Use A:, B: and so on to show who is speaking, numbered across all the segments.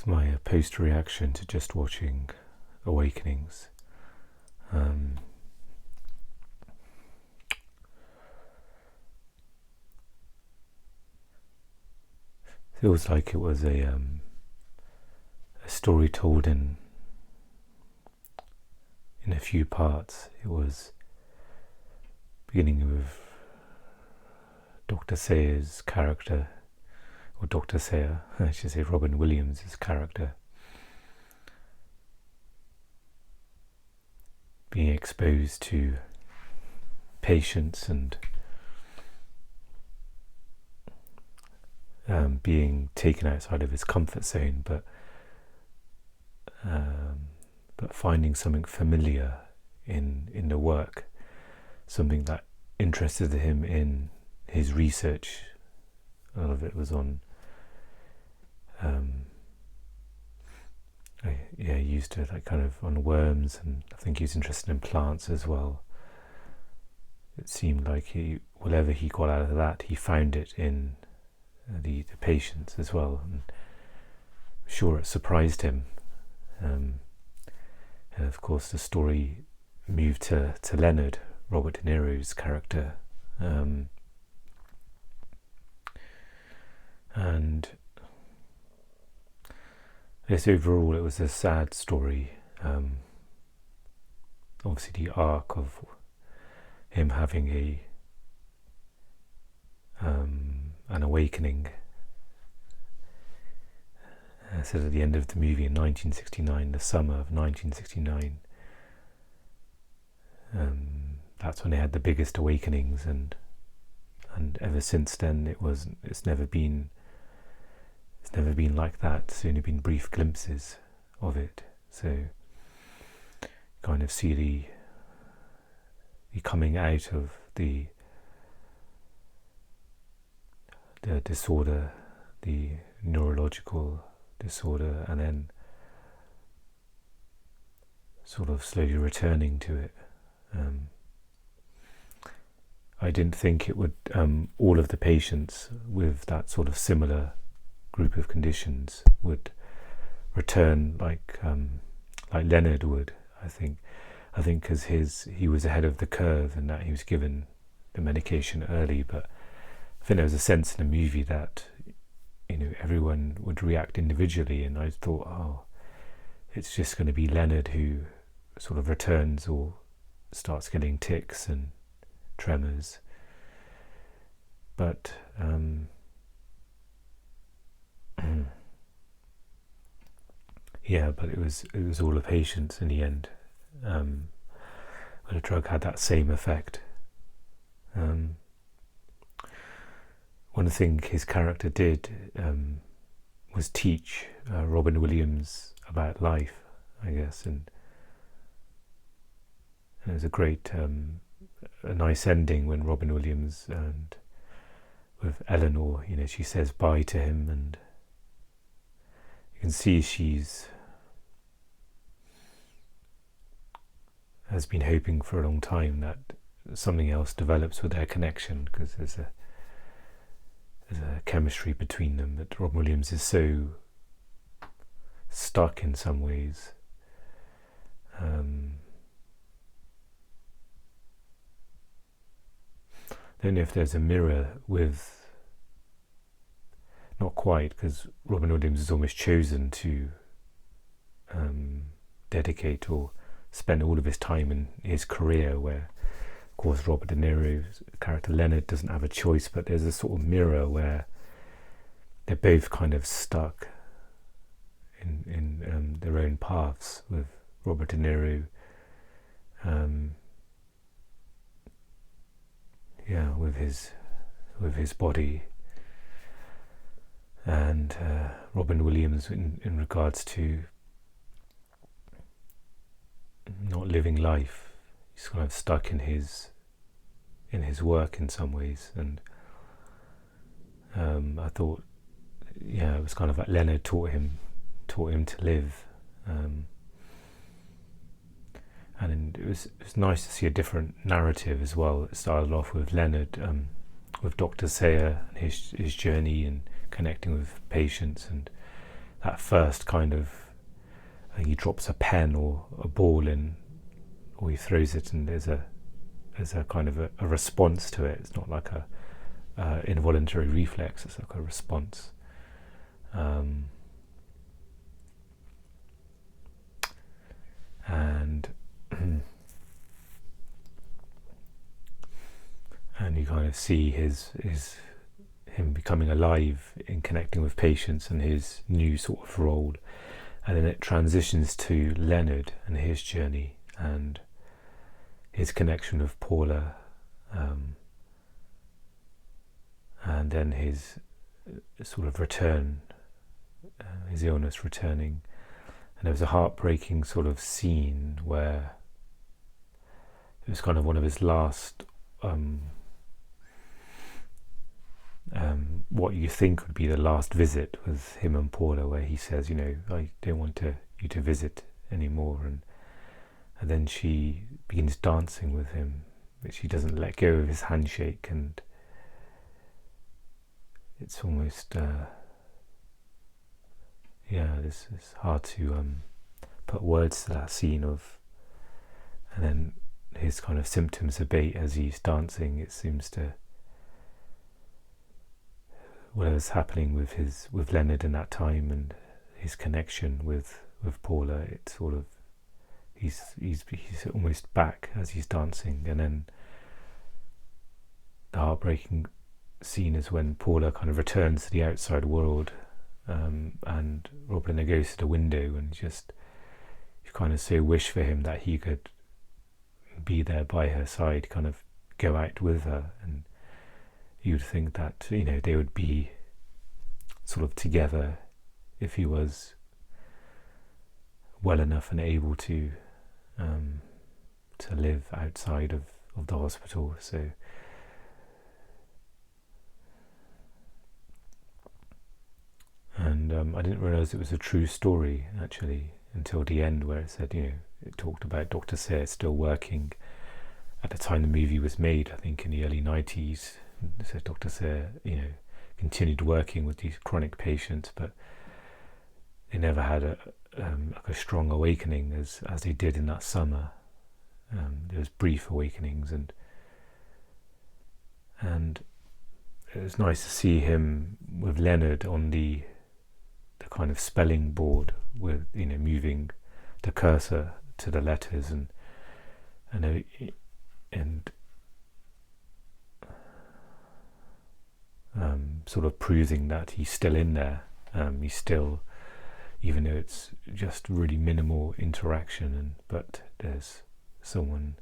A: That's my post reaction to just watching Awakenings. Feels like it was a story told in a few parts. It was beginning with Dr. Sayers' character, or Dr. Sayer, I should say Robin Williams' character, being exposed to patients and being taken outside of his comfort zone, but finding something familiar in the work, something that interested him in his research. A lot of it was on he used it like kind of on worms, and I think he was interested in plants as well. It seemed like whatever he got out of that, he found it in the patients as well, and I'm sure it surprised him. And of course the story moved to Leonard, Robert De Niro's character, and I guess overall it was a sad story. Obviously the arc of him having an awakening. I said at the end of the movie in 1969, the summer of 1969, that's when they had the biggest awakenings, and ever since then it's never been like that. It's only been brief glimpses of it. So kind of see the coming out of the disorder, the neurological disorder, and then sort of slowly returning to it. I didn't think it would, all of the patients with that sort of similar group of conditions would return like Leonard would. I think because he was ahead of the curve, and that he was given the medication early. But I think there was a sense in the movie that everyone would react individually, and I thought, oh, it's just going to be Leonard who sort of returns or starts getting tics and tremors. But yeah, but it was all the patients in the end. But the drug had that same effect. One thing his character did was teach Robin Williams about life, I guess, and it was a great, a nice ending when Robin Williams and with Eleanor, she says bye to him, and you can see she's has been hoping for a long time that something else develops with their connection, because there's a chemistry between them, that Robin Williams is so stuck in some ways. I don't know if there's a mirror with, not quite, because Robin Williams has almost chosen to dedicate or spend all of his time in his career, where of course Robert De Niro's character Leonard doesn't have a choice, but there's a sort of mirror where they're both kind of stuck in their own paths, with Robert De Niro with his body, and Robin Williams in regards to not living life. He's kind of stuck in his work in some ways, and I thought, it was kind of like Leonard taught him to live, and it was nice to see a different narrative as well. It started off with Leonard, with Dr. Sayer and his journey and connecting with patients, and that first kind of, he drops a pen or a ball in, or he throws it, and there's a kind of a response to it. It's not like a involuntary reflex, it's like a response. And and you kind of see him becoming alive in connecting with patients and his new sort of role, and then it transitions to Leonard and his journey and his connection with Paula, and then his sort of return, his illness returning. And there was a heartbreaking sort of scene where it was kind of one of his last, what you think would be the last visit with him and Paula, where he says, I don't want you to visit anymore, and then she begins dancing with him, but she doesn't let go of his handshake, and it's almost this is hard to put words to that scene of. And then his kind of symptoms abate as he's dancing. It seems to, whatever's happening with Leonard in that time and his connection with Paula, it's sort of, he's almost back as he's dancing. And then the heartbreaking scene is when Paula kind of returns to the outside world, and Robin goes to the window, and you kind of so wish for him that he could be there by her side, kind of go out with her, and you'd think that they would be sort of together if he was well enough and able to live outside of the hospital. So and I didn't realise it was a true story actually until the end, where it said, it talked about Dr. Sayre still working at the time the movie was made, I think in the early 90s. It said Dr. Sayre, continued working with these chronic patients, but they never had a strong awakening as they did in that summer. There was brief awakenings, and it was nice to see him with Leonard on the kind of spelling board, with moving the cursor to the letters, and sort of proving that he's still in there. He's still, even though it's just really minimal interaction, but there's someone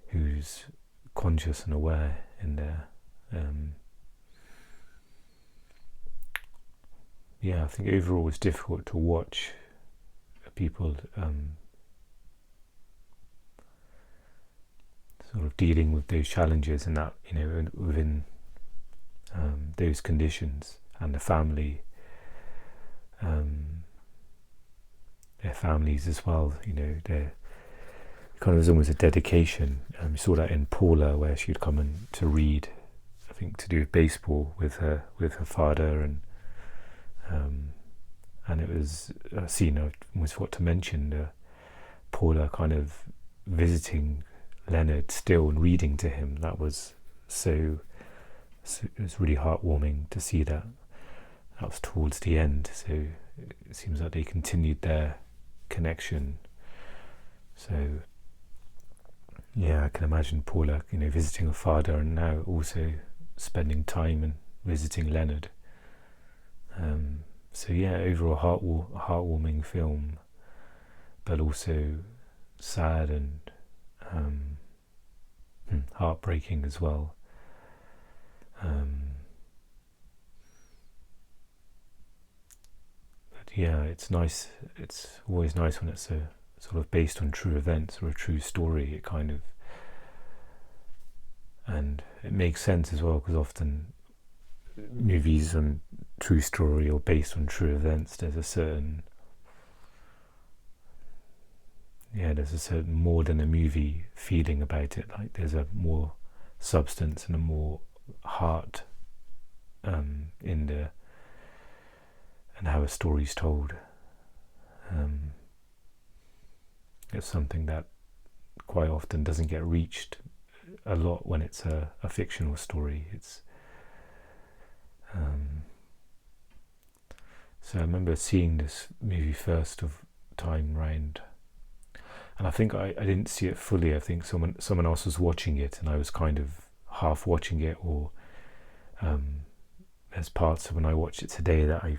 A: who's conscious and aware in there. I think overall it's difficult to watch people sort of dealing with those challenges, and that within those conditions, and the family, their families as well. They're kind of, was almost a dedication. You saw that in Paula, where she'd come in to read, I think to do with baseball with her father, and it was a scene I almost forgot to mention, Paula kind of visiting Leonard still and reading to him. That was so it was really heartwarming to see that. That was towards the end, so it seems like they continued their connection. So I can imagine Paula, visiting her father, and now also spending time and visiting Leonard. Overall heartwarming film, but also sad and heartbreaking as well. It's nice. It's always nice when it's a sort of based on true events or a true story. It kind of, and it makes sense as well, because often movies on true story or based on true events, there's a certain more than a movie feeling about it. Like there's a more substance and a more heart in the how a story's told. It's something that quite often doesn't get reached a lot when it's a fictional story. So I remember seeing this movie first of time round, and I think I didn't see it fully. I think someone else was watching it, and I was kind of half watching it, or there's parts of when I watched it today that I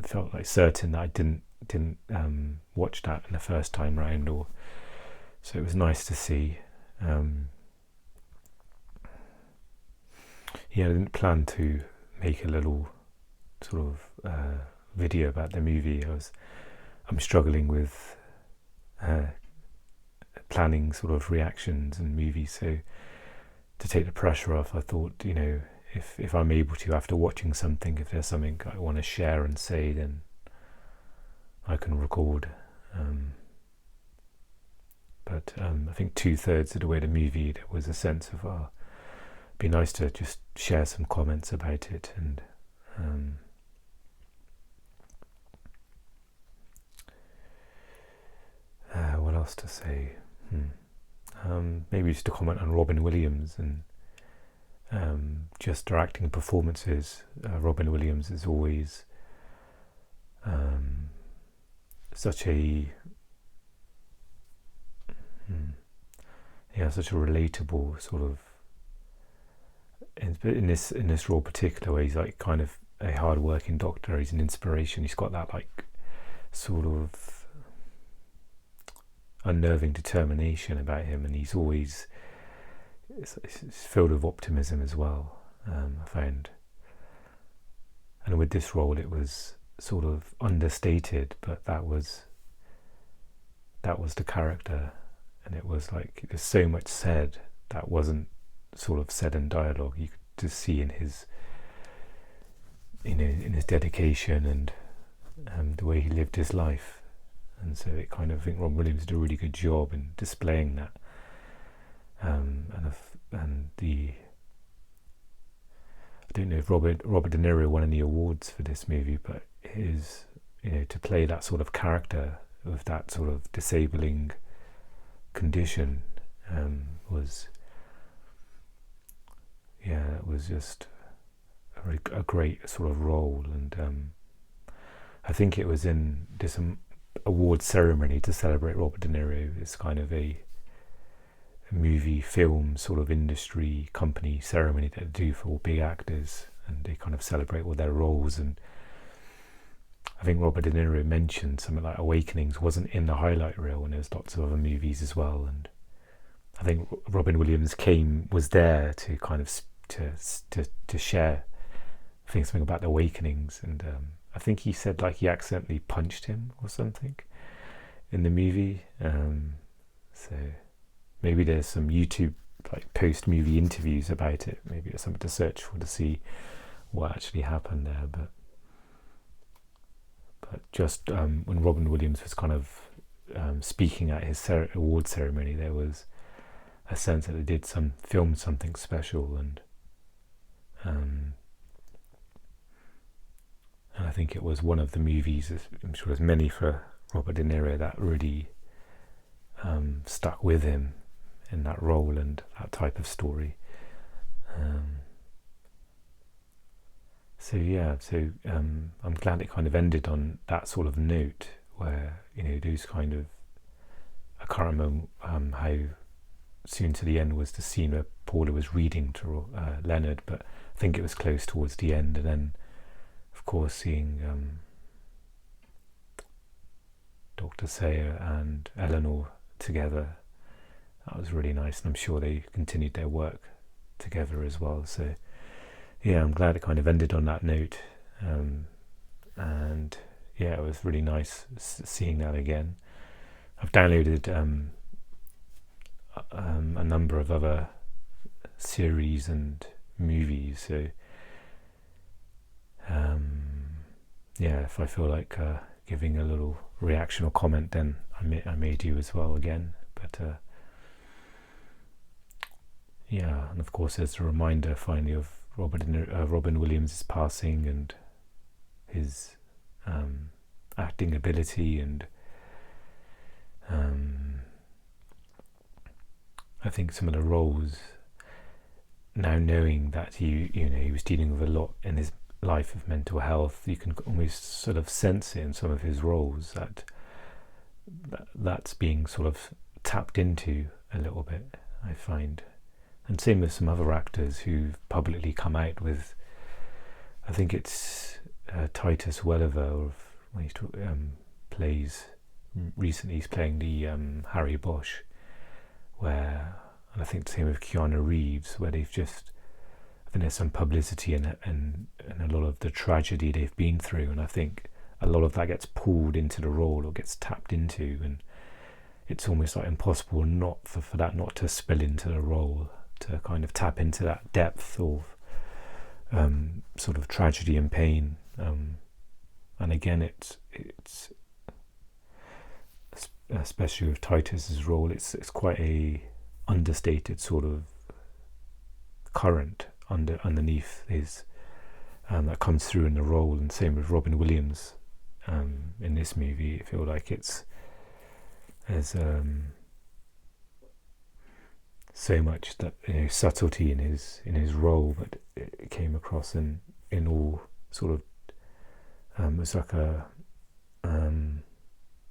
A: felt like certain that I didn't watch that in the first time round, or so it was nice to see. I didn't plan to make a little sort of video about the movie. I'm struggling with planning sort of reactions and movies, so to take the pressure off, I thought, if I'm able to, after watching something, if there's something I want to share and say, then I can record. But I think 2/3 of the way the movie, there was a sense of, it'd be nice to just share some comments about it, and what else to say? Maybe just to comment on Robin Williams and just directing performances. Robin Williams is always such a such a relatable sort of, in this role particular, where he's like kind of a hard-working doctor. He's an inspiration. He's got that like sort of unnerving determination about him, and he's always it's filled with optimism as well, I found. And with this role, it was sort of understated, but that was the character, and it was like there's so much said that wasn't sort of said in dialogue. You could just see in his in his dedication and the way he lived his life. And so it kind of, I think Robin Williams did a really good job in displaying that. And I don't know if Robert De Niro won any awards for this movie, but his, to play that sort of character with that sort of disabling condition was just a great sort of role. And I think it was in this award ceremony to celebrate Robert De Niro. It's kind of a movie film sort of industry company ceremony that they do for all big actors, and they kind of celebrate all their roles. And I think Robert De Niro mentioned something like Awakenings wasn't in the highlight reel, and there's lots of other movies as well. And I think Robin Williams was there to kind of to share, I think, something about the Awakenings. And I think he said like he accidentally punched him or something in the movie. So maybe there's some YouTube like post-movie interviews about it. Maybe it's something to search for to see what actually happened there. But just when Robin Williams was kind of speaking at his award ceremony, there was a sense that they did filmed something special, and I think it was one of the movies, I'm sure there's many for Robert De Niro, that really stuck with him in that role and that type of story. So I'm glad it kind of ended on that sort of note, where those kind of, I can't remember how soon to the end was the scene where Paula was reading to Leonard, but I think it was close towards the end. And then of course seeing Dr. Sayer and Eleanor together, that was really nice, and I'm sure they continued their work together as well. So I'm glad it kind of ended on that note, and it was really nice seeing that again. I've downloaded a number of other series and movies, so if I feel like giving a little reaction or comment, then I may do as well again. But and of course there's a reminder finally of Robin Williams' passing, and his acting ability, and I think some of the roles, now knowing that he was dealing with a lot in his life of mental health, you can almost sort of sense it in some of his roles that's being sort of tapped into a little bit, I find. And same with some other actors who've publicly come out with, I think it's Titus Welliver, when he plays, recently he's playing the Harry Bosch, and I think the same with Keanu Reeves, where they've just, I think there's some publicity and a lot of the tragedy they've been through, and I think a lot of that gets pulled into the role or gets tapped into, and it's almost like impossible not for that not to spill into the role, to kind of tap into that depth of sort of tragedy and pain. And again, it's especially with Titus's role, it's quite a understated sort of current underneath his that comes through in the role. And same with Robin Williams in this movie. I feel like there's so much that subtlety in his role, but it came across in all sort of it's like a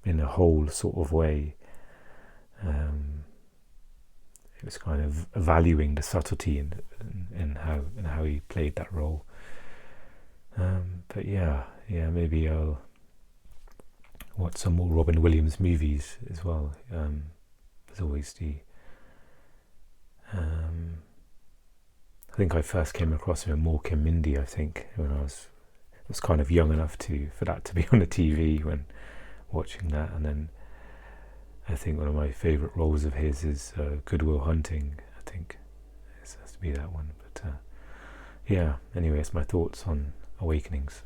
A: in a whole sort of way. It was kind of valuing the subtlety in how he played that role. But yeah, maybe I'll watch some more Robin Williams movies as well. There's always I think I first came across him in Mork and Mindy, I think, when I was kind of young enough for that to be on the TV when watching that. And then I think one of my favourite roles of his is Good Will Hunting. I think it has to be that one. But yeah, anyway, it's my thoughts on Awakenings.